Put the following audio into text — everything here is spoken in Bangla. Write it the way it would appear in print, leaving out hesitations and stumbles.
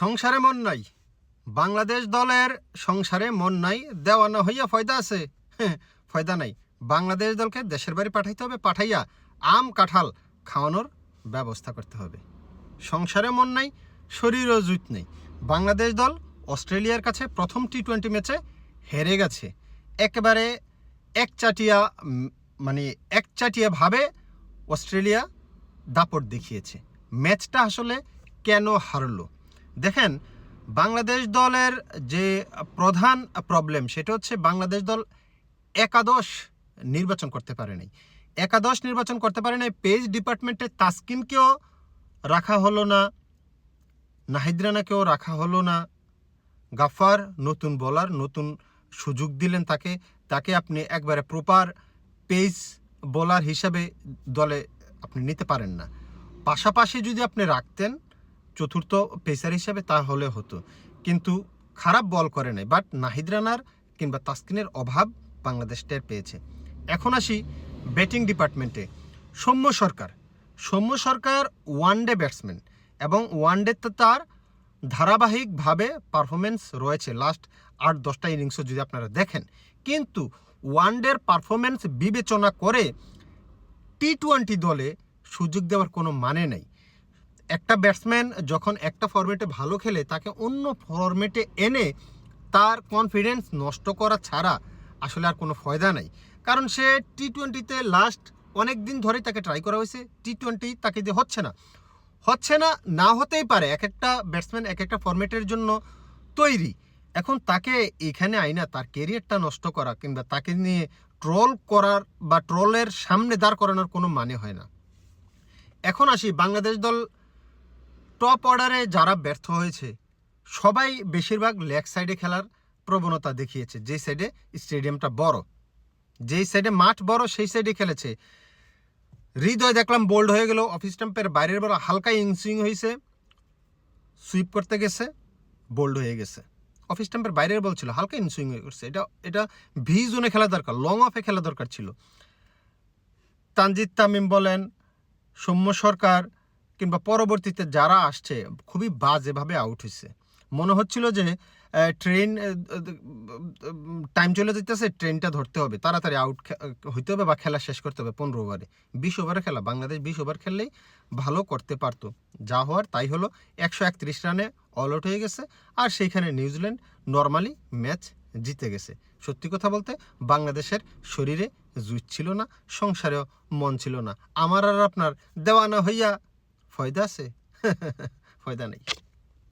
সংসারে মন নাই, বাংলাদেশ দলের সংসারে মন নাই, দেওয়ানা হইয়া ফয়দা আছে? ফয়দা নাই। বাংলাদেশ দলকে দেশের বাড়ি পাঠাইতে হবে, পাঠাইয়া আম কাঁঠাল খাওয়ানোর ব্যবস্থা করতে হবে। সংসারে মন নাই, শরীরও জুত নেই। বাংলাদেশ দল অস্ট্রেলিয়ার কাছে প্রথম টি-20 ম্যাচে হেরে গেছে। একেবারে একচাটিয়াভাবে অস্ট্রেলিয়া দাপট দেখিয়েছে। ম্যাচটা আসলে কেন হারলো দেখেন, বাংলাদেশ দলের যে প্রধান প্রবলেম সেটা হচ্ছে বাংলাদেশ দল একাদশ নির্বাচন করতে পারে নাই। পেজ ডিপার্টমেন্টে তাসকিনকেও রাখা হলো না, নাহিদ রানাকেও রাখা হলো না। গাফার নতুন বোলার, নতুন সুযোগ দিলেন তাকে আপনি একবারে প্রপার পেস বোলার হিসাবে দলে আপনি নিতে পারেন না। পাশাপাশি যদি আপনি রাখতেন চতুর্থ পেসার হিসাবে তাহলে হতো, কিন্তু খারাপ বল করে নাই। বাট নাহিদ রানার কিংবা তাসকিনের অভাব বাংলাদেশ টের পেয়েছে। এখন আসি ব্যাটিং ডিপার্টমেন্টে। সৌম্য সরকার ওয়ানডে ব্যাটসম্যান এবং ওয়ানডেতে তার ধারাবাহিকভাবে পারফরমেন্স রয়েছে লাস্ট 8-10টা ইনিংসও যদি আপনারা দেখেন, কিন্তু ওয়ানডের পারফরমেন্স বিবেচনা করে টি-20 দলে সুযোগ দেওয়ার কোনো মানে নেই। একটা ব্যাটসম্যান যখন একটা ফরম্যাটে ভালো খেলে তাকে অন্য ফরম্যাটে এনে তার কনফিডেন্স নষ্ট করা ছাড়া আসলে আর কোনো ফয়দা নাই। কারণ সে টি-20তে লাস্ট অনেক দিন ধরেই তাকে ট্রাই করা হয়েছে, টি-20 তাকে দিয়ে হচ্ছে না হতেই পারে। এক একটা ব্যাটসম্যান এক একটা ফরম্যাটের জন্য তৈরি। এখন তাকে এখানে আইনা তার ক্যারিয়ারটা নষ্ট করা কিংবা তাকে নিয়ে ট্রোল করার বা ট্রোলের সামনে দাঁড় করানোর কোনো মানে হয় না। এখন আসি বাংলাদেশ দল টপ অর্ডারে যারা ব্যর্থ হয়েছে সবাই বেশিরভাগ লেগ সাইডে খেলার প্রবণতা দেখিয়েছে। যে সাইডে স্টেডিয়ামটা বড়, যেই সাইডে মাঠ বড় সেই সাইডে খেলেছে। হৃদয় দেখলাম বোল্ড হয়ে গেল, অফ স্টাম্পের বাইরের বল হালকা ইনসুইং হয়েছে, সুইপ করতে গেছে, বোল্ড হয়ে গেছে। অফ স্টাম্পের বাইরের বল ছিল, হালকা ইনসুইং হয়ে গেছে। এটা ভি জোনে খেলা দরকার, লং অফে খেলা দরকার ছিল। তানজিদ তামিম বলেন, সৌম্য সরকার কিংবা পরবর্তীতে যারা আসছে খুবই বাজেভাবে আউট হয়েছে। মনে হচ্ছিল যে ট্রেন টাইম চলে যেতেছে, ট্রেনটা ধরতে হবে, তাড়াতাড়ি আউট হইতে হবে বা খেলা শেষ করতে হবে। 15 ওভারে 20 ওভারে খেলা, বাংলাদেশ 20 ওভার খেললেই ভালো করতে পারতো। যা হওয়ার তাই হলো। 131 রানে অল আউট হয়ে গেছে, আর সেইখানে নিউজিল্যান্ড নর্মালি ম্যাচ জিতে গেছে। সত্যি কথা বলতে বাংলাদেশের শরীরে জুত ছিল না, সংসারেও মন ছিল না। আমার আর আপনার দেওয়ানা হইয়া ফয়দা আছে? ফয়দা নেই।